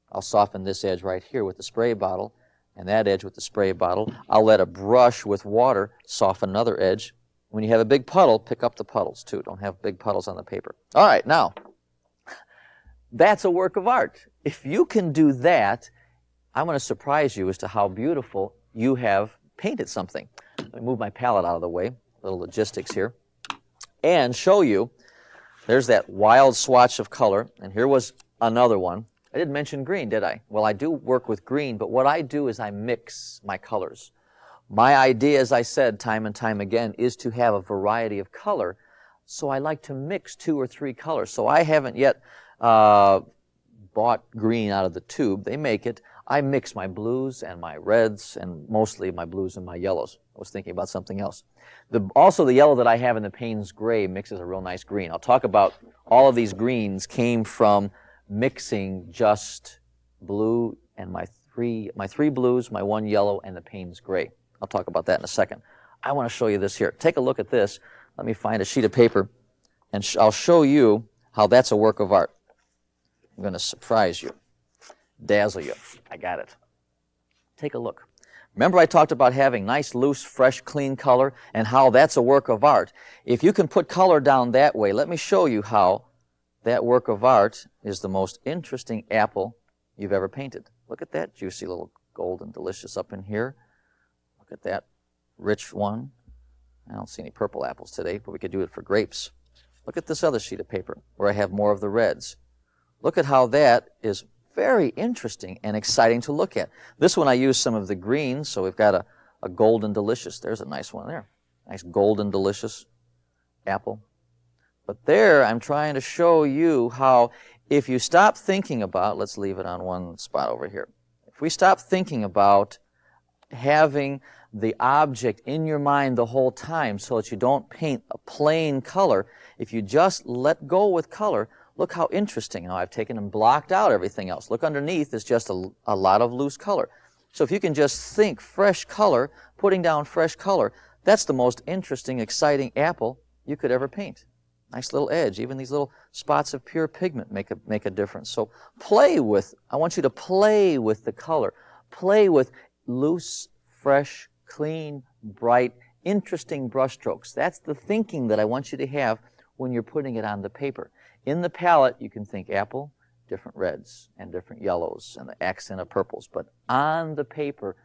Speaker 2: I'll soften this edge right here with the spray bottle, and that edge with the spray bottle. I'll let a brush with water soften another edge. When you have a big puddle, pick up the puddles too. Don't have big puddles on the paper. All right, now, that's a work of art. If you can do that, I'm going to surprise you as to how beautiful you have painted something. Let me move my palette out of the way, a little logistics here, and show you. There's that wild swatch of color, and here was another one. I didn't mention green, did I? Well, I do work with green, but what I do is I mix my colors. My idea, as I said time and time again, is to have a variety of color, so I like to mix 2 or 3 colors. So I haven't yet bought green out of the tube. They make it. I mix my blues and my reds, and mostly my blues and my yellows. I was thinking about something else. Also, the yellow that I have in the Payne's Gray mixes a real nice green. I'll talk about all of these greens came from mixing just blue and my three blues, my 1 yellow, and the Payne's Gray. I'll talk about that in a second. I want to show you this here. Take a look at this. Let me find a sheet of paper, and I'll show you how that's a work of art. I'm going to surprise you, dazzle you. I got it. Take a look. Remember I talked about having nice, loose, fresh, clean color and how that's a work of art. If you can put color down that way, let me show you how that work of art is the most interesting apple you've ever painted. Look at that juicy little golden delicious up in here. Look at that rich one. I don't see any purple apples today, but we could do it for grapes. Look at this other sheet of paper where I have more of the reds. Look at how that is very interesting and exciting to look at. This one I use some of the greens, so we've got a golden delicious. There's a nice one there. Nice golden delicious apple. But there I'm trying to show you how if you stop thinking about, let's leave it on one spot over here. If we stop thinking about having the object in your mind the whole time so that you don't paint a plain color, if you just let go with color, look how interesting. Now I've taken and blocked out everything else. Look underneath is just a lot of loose color. So if you can just think fresh color, putting down fresh color, that's the most interesting, exciting apple you could ever paint. Nice little edge. Even these little spots of pure pigment make a difference. So I want you to play with the color. Play with loose, fresh, clean, bright, interesting brush strokes. That's the thinking that I want you to have when you're putting it on the paper. In the palette, you can think apple, different reds, and different yellows, and the accent of purples. But on the paper,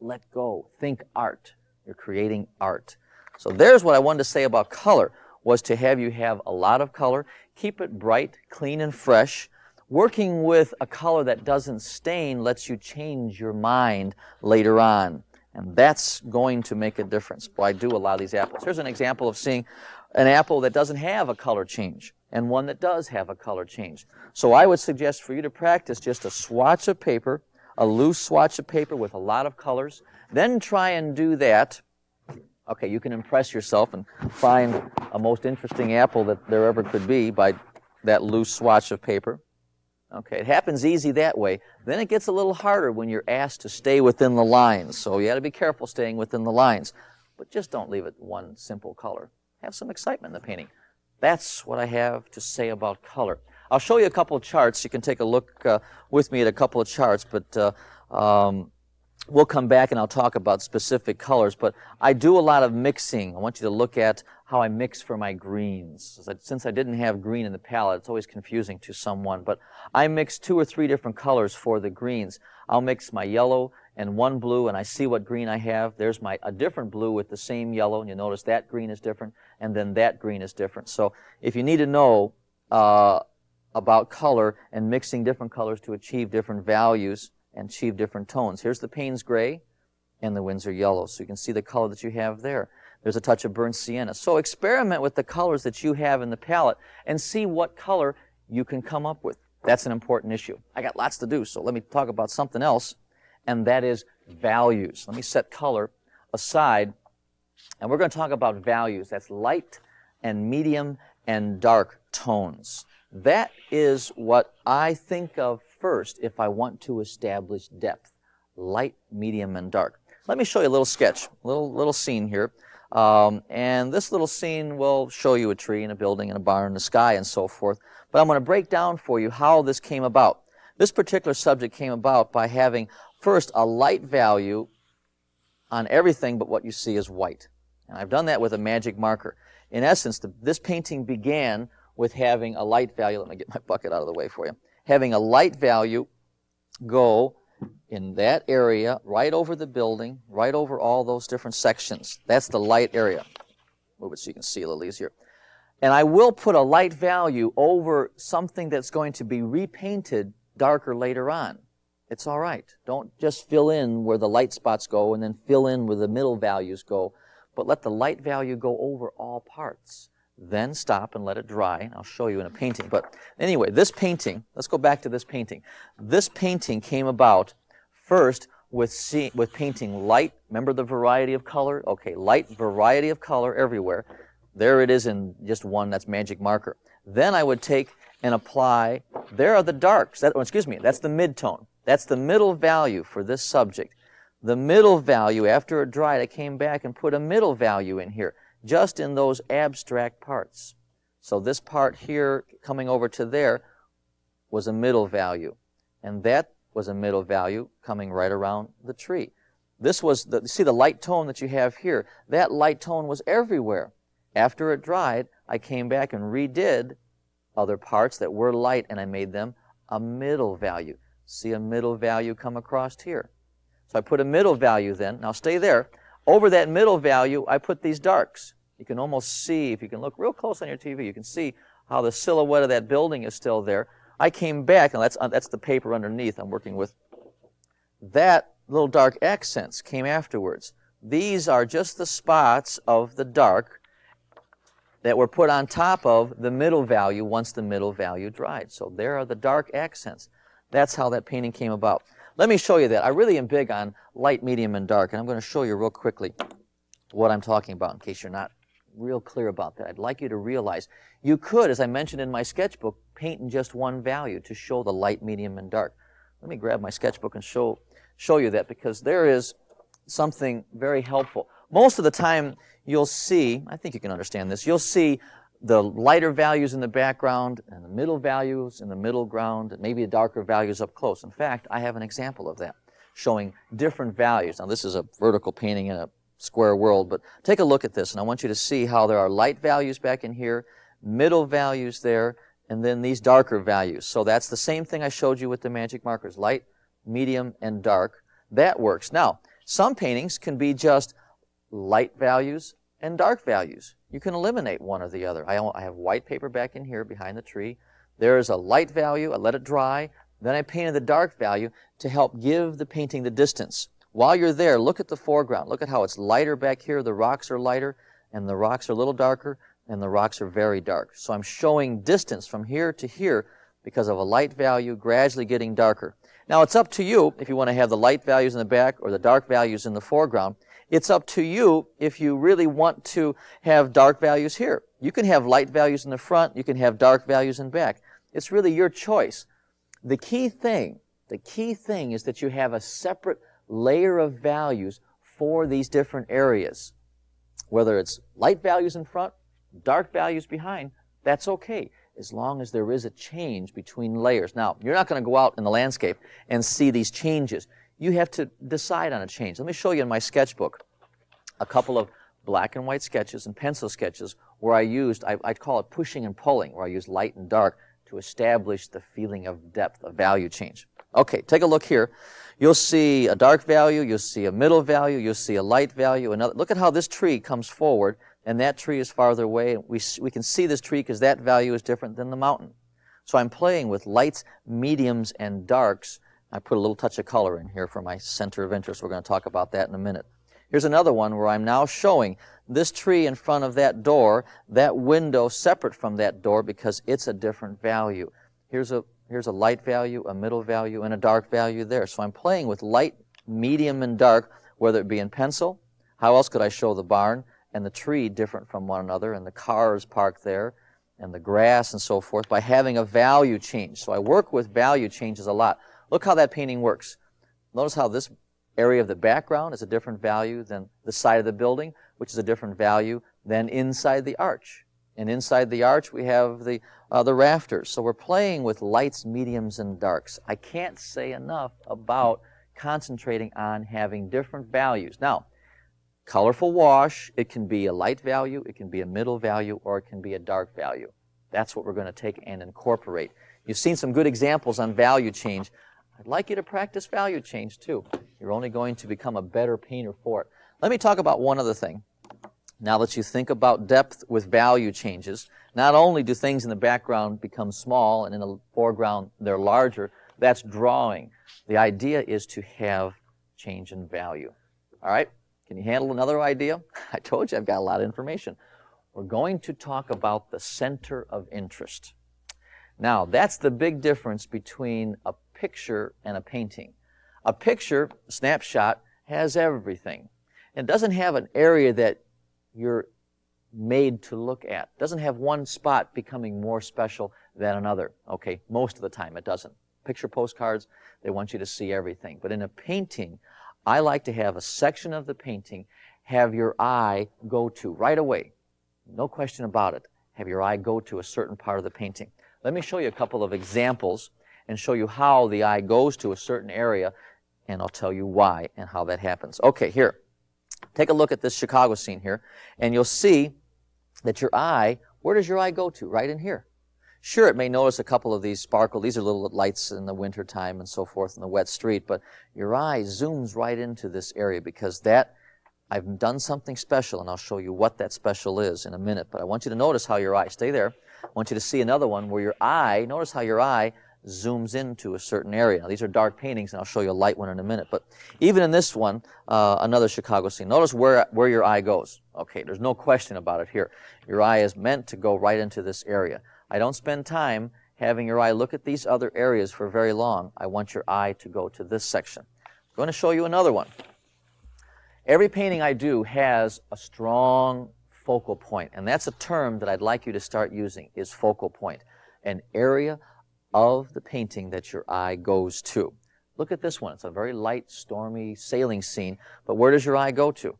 Speaker 2: let go. Think art. You're creating art. So there's what I wanted to say about color, was to have you have a lot of color, keep it bright, clean, and fresh. Working with a color that doesn't stain lets you change your mind later on. And that's going to make a difference. Well, I do a lot of these apples. Here's an example of seeing an apple that doesn't have a color change and one that does have a color change. So I would suggest for you to practice just a swatch of paper, a loose swatch of paper with a lot of colors. Then try and do that. Okay, you can impress yourself and find a most interesting apple that there ever could be by that loose swatch of paper. Okay, it happens easy that way. Then it gets a little harder when you're asked to stay within the lines. So you got to be careful staying within the lines. But just don't leave it one simple color. Have some excitement in the painting. That's what I have to say about color. I'll show you a couple of charts. You can take a look with me at a couple of charts, but we'll come back and I'll talk about specific colors. But I do a lot of mixing. I want you to look at how I mix for my greens. Since I didn't have green in the palette, it's always confusing to someone. But I mix 2 or 3 different colors for the greens. I'll mix my yellow and one blue, and I see what green I have. There's a different blue with the same yellow, and you notice that green is different, and then that green is different. So if you need to know about color and mixing different colors to achieve different values and achieve different tones. Here's the Payne's Gray and the Winsor Yellow, so you can see the color that you have there. There's a touch of burnt sienna. So experiment with the colors that you have in the palette and see what color you can come up with. That's an important issue. I got lots to do, so let me talk about something else, and that is values. Let me set color aside, and we're going to talk about values. That's light and medium and dark tones. That is what I think of first if I want to establish depth. Light, medium, and dark. Let me show you a little sketch, a little scene here. And this little scene will show you a tree and a building and a barn and a sky and so forth. But I'm going to break down for you how this came about. This particular subject came about by having first a light value on everything but what you see is white. And I've done that with a magic marker. In essence, this painting began with having a light value. Let me get my bucket out of the way for you. Having a light value go in that area, right over the building, right over all those different sections. That's the light area. Move it so you can see a little easier. And I will put a light value over something that's going to be repainted darker later on. It's all right. Don't just fill in where the light spots go and then fill in where the middle values go, but let the light value go over all parts. Then stop and let it dry. I'll show you in a painting. But anyway, this painting, let's go back to this painting. This painting came about first with painting light. Remember the variety of color? Okay, light, variety of color everywhere. There it is in just one, that's magic marker. Then I would take and apply, there are the darks. That's the mid-tone. That's the middle value for this subject. The middle value, after it dried, I came back and put a middle value in here, just in those abstract parts. So this part here, coming over to there, was a middle value. And that was a middle value coming right around the tree. This was, see the light tone that you have here? That light tone was everywhere. After it dried, I came back and redid other parts that were light, and I made them a middle value. See a middle value come across here. So I put a middle value then. Now stay there. Over that middle value, I put these darks. You can almost see, if you can look real close on your TV, you can see how the silhouette of that building is still there. I came back, and that's the paper underneath I'm working with. That little dark accents came afterwards. These are just the spots of the dark that were put on top of the middle value once the middle value dried. So there are the dark accents. That's how that painting came about. Let me show you that. I really am big on light, medium, and dark, and I'm going to show you real quickly what I'm talking about in case you're not real clear about that. I'd like you to realize you could, as I mentioned in my sketchbook, paint in just one value to show the light, medium, and dark. Let me grab my sketchbook and show you that, because there is something very helpful. Most of the time you'll see, I think you can understand this, you'll see the lighter values in the background and the middle values in the middle ground and maybe the darker values up close. In fact, I have an example of that showing different values. Now this is a vertical painting in a square world, but take a look at this, and I want you to see how there are light values back in here, middle values there, and then these darker values. So that's the same thing I showed you with the magic markers, light, medium, and dark. That works. Now, some paintings can be just light values and dark values. You can eliminate one or the other. I have white paper back in here behind the tree. There is a light value. I let it dry. Then I painted the dark value to help give the painting the distance. While you're there, look at the foreground. Look at how it's lighter back here. The rocks are lighter, and the rocks are a little darker, and the rocks are very dark. So I'm showing distance from here to here because of a light value gradually getting darker. Now it's up to you if you want to have the light values in the back or the dark values in the foreground. It's up to you if you really want to have dark values here. You can have light values in the front. You can have dark values in back. It's really your choice. The key thing is that you have a separate layer of values for these different areas. Whether it's light values in front, dark values behind, that's okay, as long as there is a change between layers. Now, you're not going to go out in the landscape and see these changes. You have to decide on a change. Let me show you in my sketchbook a couple of black and white sketches and pencil sketches where I call it pushing and pulling, where I use light and dark to establish the feeling of depth, of value change. Okay, take a look here. You'll see a dark value, you'll see a middle value, you'll see a light value. Another. Look at how this tree comes forward, and that tree is farther away. We can see this tree because that value is different than the mountain. So I'm playing with lights, mediums, and darks. I put a little touch of color in here for my center of interest. We're going to talk about that in a minute. Here's another one where I'm now showing this tree in front of that door, that window separate from that door because it's a different value. Here's a light value, a middle value, and a dark value there. So I'm playing with light, medium, and dark, whether it be in pencil. How else could I show the barn and the tree different from one another, and the cars parked there, and the grass and so forth, by having a value change. So I work with value changes a lot. Look how that painting works. Notice how this area of the background is a different value than the side of the building, which is a different value than inside the arch. And inside the arch we have the rafters. So we're playing with lights, mediums, and darks. I can't say enough about concentrating on having different values. Now, colorful wash, it can be a light value, it can be a middle value, or it can be a dark value. That's what we're going to take and incorporate. You've seen some good examples on value change. I'd like you to practice value change too. You're only going to become a better painter for it. Let me talk about one other thing. Now that you think about depth with value changes, not only do things in the background become small and in the foreground they're larger, that's drawing. The idea is to have change in value. All right? Can you handle another idea? I told you I've got a lot of information. We're going to talk about the center of interest. Now, that's the big difference between a picture and a painting. A picture, a snapshot, has everything. It doesn't have an area that you're made to look at. It doesn't have one spot becoming more special than another. Okay, most of the time it doesn't. Picture postcards, they want you to see everything. But in a painting, I like to have a section of the painting have your eye go to right away. No question about it. Have your eye go to a certain part of the painting. Let me show you a couple of examples and show you how the eye goes to a certain area, and I'll tell you why and how that happens. Okay, here. Take a look at this Chicago scene here, and you'll see that your eye, where does your eye go to? Right in here. Sure, it may notice a couple of these sparkle. These are little lights in the winter time and so forth in the wet street, but your eye zooms right into this area because that I've done something special, and I'll show you what that special is in a minute. But I want you to notice how your eye, stay there. I want you to see another one where your eye, notice how your eye zooms into a certain area. Now, these are dark paintings, and I'll show you a light one in a minute. But even in this one, another Chicago scene, notice where your eye goes. Okay, there's no question about it here. Your eye is meant to go right into this area. I don't spend time having your eye look at these other areas for very long. I want your eye to go to this section. I'm going to show you another one. Every painting I do has a strong focal point, and that's a term that I'd like you to start using, is focal point, an area of the painting that your eye goes to. Look at this one. It's a very light, stormy sailing scene, but where does your eye go to?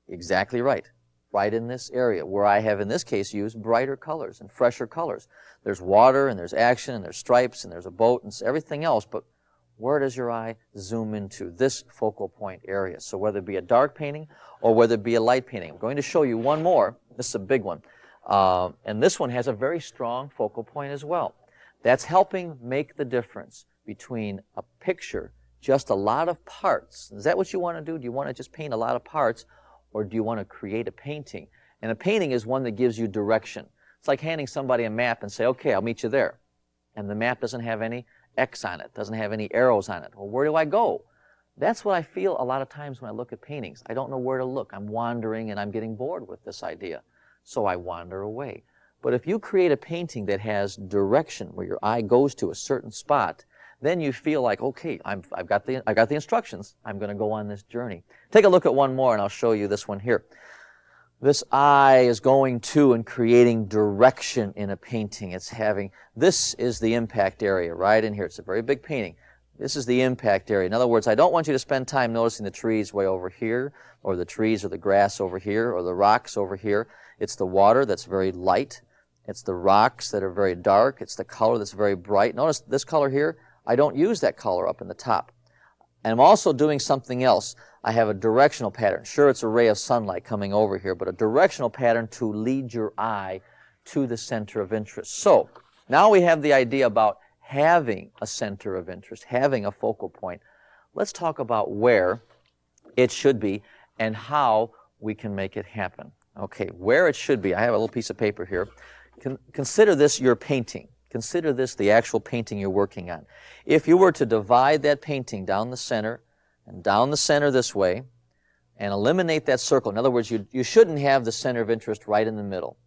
Speaker 2: Exactly right. Right in this area, where I have, in this case, used brighter colors and fresher colors. There's water, and there's action, and there's stripes, and there's a boat, and everything else, but where does your eye zoom into? This focal point area. So whether it be a dark painting or whether it be a light painting. I'm going to show you one more. This is a big one. And this one has a very strong focal point as well. That's helping make the difference between a picture, just a lot of parts. Is that what you want to do? Do you want to just paint a lot of parts, or do you want to create a painting? And a painting is one that gives you direction. It's like handing somebody a map and say, okay, I'll meet you there. And the map doesn't have any X on it, doesn't have any arrows on it. Well, where do I go? That's what I feel a lot of times when I look at paintings. I don't know where to look. I'm wandering and I'm getting bored with this idea. So I wander away. But if you create a painting that has direction, where your eye goes to a certain spot, then you feel like, okay, I've got the instructions. I'm going to go on this journey. Take a look at one more, and I'll show you this one here. This eye is going to and creating direction in a painting. This is the impact area right in here. It's a very big painting. This is the impact area. In other words, I don't want you to spend time noticing the trees way over here, or the trees or the grass over here, or the rocks over here. It's the water that's very light. It's the rocks that are very dark. It's the color that's very bright. Notice this color here. I don't use that color up in the top. And I'm also doing something else. I have a directional pattern. Sure, it's a ray of sunlight coming over here, but a directional pattern to lead your eye to the center of interest. So now we have the idea about having a center of interest, having a focal point. Let's talk about where it should be and how we can make it happen. Okay, where it should be. I have a little piece of paper here. Consider this your painting. Consider this the actual painting you're working on. If you were to divide that painting down the center and down the center this way and eliminate that circle, in other words, you shouldn't have the center of interest right in the middle.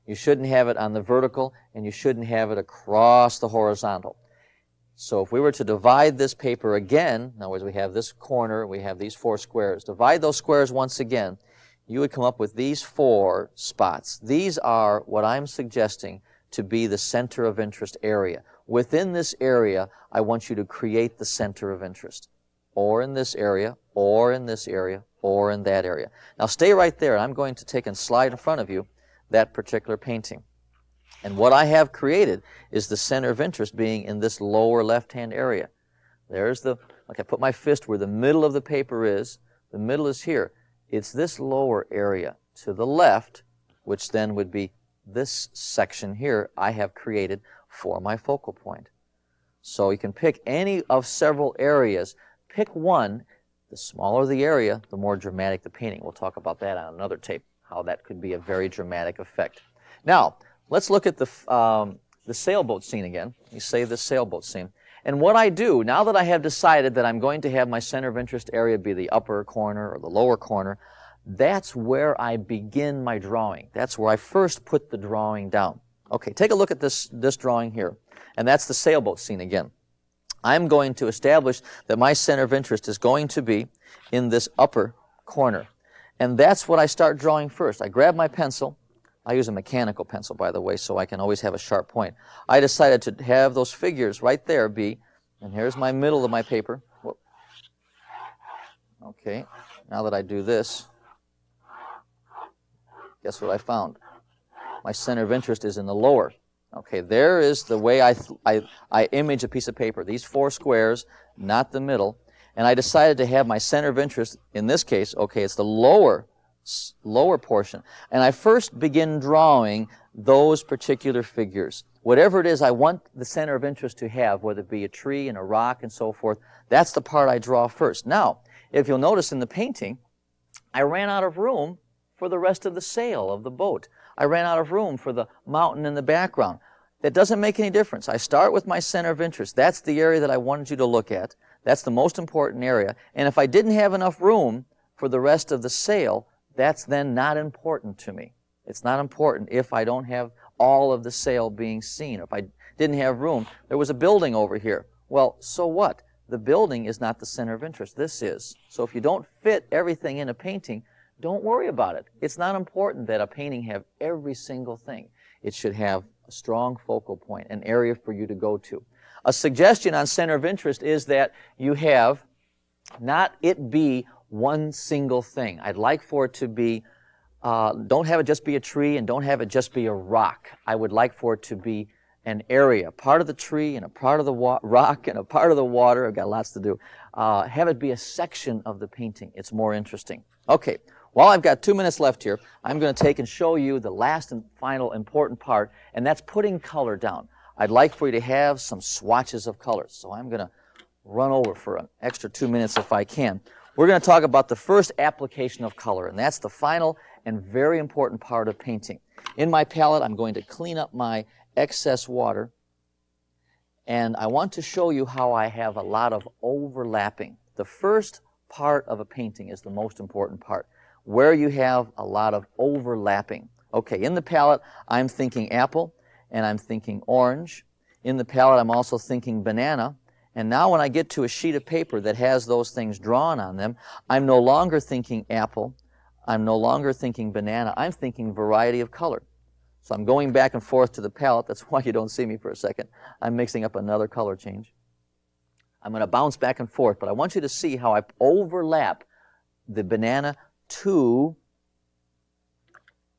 Speaker 2: You shouldn't have it on the vertical, and you shouldn't have it across the horizontal. So if we were to divide this paper again, in other words, we have this corner, we have these 4 squares. Divide those squares once again, you would come up with these 4 spots. These are what I'm suggesting to be the center of interest area. Within this area, I want you to create the center of interest. Or in this area, or in this area, or in that area. Now stay right there. I'm going to take and slide in front of you that particular painting. And what I have created is the center of interest being in this lower left-hand area. There's like I put my fist where the middle of the paper is. The middle is here. It's this lower area to the left, which then would be this section here I have created for my focal point. So you can pick any of several areas. Pick one. The smaller the area, the more dramatic the painting. We'll talk about that on another tape, how that could be a very dramatic effect. Now, let's look at the sailboat scene again. You say the sailboat scene. And what I do, now that I have decided that I'm going to have my center of interest area be the upper corner or the lower corner, that's where I begin my drawing. That's where I first put the drawing down. Okay, take a look at this drawing here. And that's the sailboat scene again. I'm going to establish that my center of interest is going to be in this upper corner. And that's what I start drawing first. I grab my pencil. I use a mechanical pencil, by the way, so I can always have a sharp point. I decided to have those figures right there be, and here's my middle of my paper. Whoop. Okay, now that I do this, guess what I found? My center of interest is in the lower. Okay, there is the way I image a piece of paper. These 4 squares, not the middle. And I decided to have my center of interest, in this case, okay, it's the lower portion. And I first begin drawing those particular figures. Whatever it is I want the center of interest to have, whether it be a tree and a rock and so forth, that's the part I draw first. Now, if you'll notice in the painting, I ran out of room for the rest of the sail of the boat. I ran out of room for the mountain in the background. That doesn't make any difference. I start with my center of interest. That's the area that I wanted you to look at. That's the most important area. And if I didn't have enough room for the rest of the sail, that's then not important to me. It's not important if I don't have all of the sail being seen. If I didn't have room, there was a building over here. Well, so what? The building is not the center of interest. This is. So if you don't fit everything in a painting, don't worry about it. It's not important that a painting have every single thing. It should have a strong focal point, an area for you to go to. A suggestion on center of interest is that you have not it be one single thing. I'd like for it to be, don't have it just be a tree and don't have it just be a rock. I would like for it to be an area, part of the tree and a part of the rock and a part of the water. I've got lots to do. Have it be a section of the painting. It's more interesting. Okay, while I've got 2 minutes left here, I'm going to take and show you the last and final important part, and that's putting color down. I'd like for you to have some swatches of colors, so I'm going to run over for an extra 2 minutes if I can. We're going to talk about the first application of color, and that's the final and very important part of painting. In my palette, I'm going to clean up my excess water, and I want to show you how I have a lot of overlapping. The first part of a painting is the most important part, where you have a lot of overlapping. Okay, in the palette, I'm thinking apple, and I'm thinking orange. In the palette, I'm also thinking banana. And now when I get to a sheet of paper that has those things drawn on them, I'm no longer thinking apple, I'm no longer thinking banana, I'm thinking variety of color. So I'm going back and forth to the palette. That's why you don't see me for a second. I'm mixing up another color change. I'm going to bounce back and forth, but I want you to see how I overlap the banana to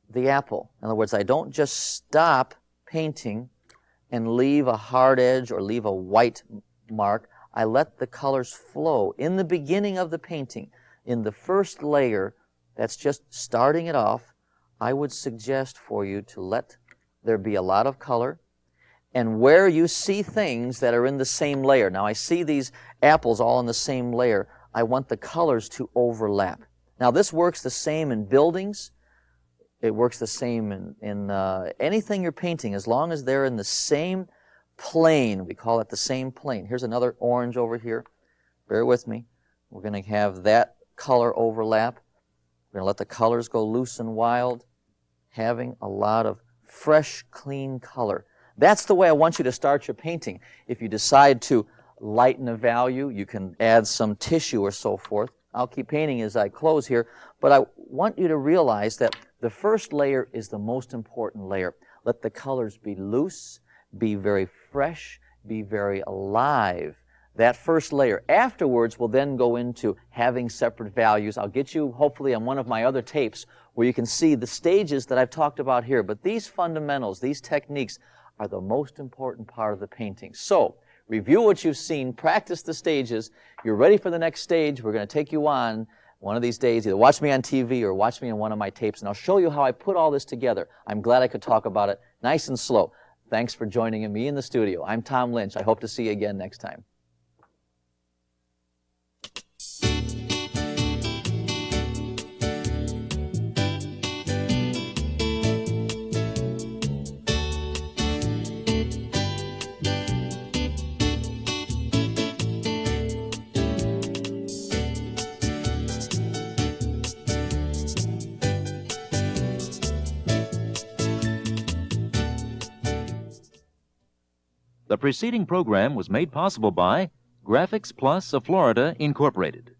Speaker 2: the apple. In other words, I don't just stop painting and leave a hard edge or leave a white mark. I let the colors flow. In the beginning of the painting, in the first layer, that's just starting it off, I would suggest for you to let there be a lot of color. And where you see things that are in the same layer, now I see these apples all in the same layer, I want the colors to overlap. Now this works the same in buildings. It works the same in anything you're painting, as long as they're in the same plane. We call it the same plane. Here's another orange over here. Bear with me. We're going to have that color overlap. We're going to let the colors go loose and wild, having a lot of fresh, clean color. That's the way I want you to start your painting. If you decide to lighten a value, you can add some tissue or so forth. I'll keep painting as I close here, but I want you to realize that the first layer is the most important layer. Let the colors be loose, be very fresh, be very alive. That first layer. Afterwards, we'll then go into having separate values. I'll get you, hopefully, on one of my other tapes where you can see the stages that I've talked about here. But these fundamentals, these techniques, are the most important part of the painting. So, review what you've seen, practice the stages. You're ready for the next stage. We're going to take you on one of these days. Either watch me on TV or watch me on one of my tapes, and I'll show you how I put all this together. I'm glad I could talk about it nice and slow. Thanks for joining me in the studio. I'm Tom Lynch. I hope to see you again next time.
Speaker 1: The preceding program was made possible by Graphics Plus of Florida, Incorporated.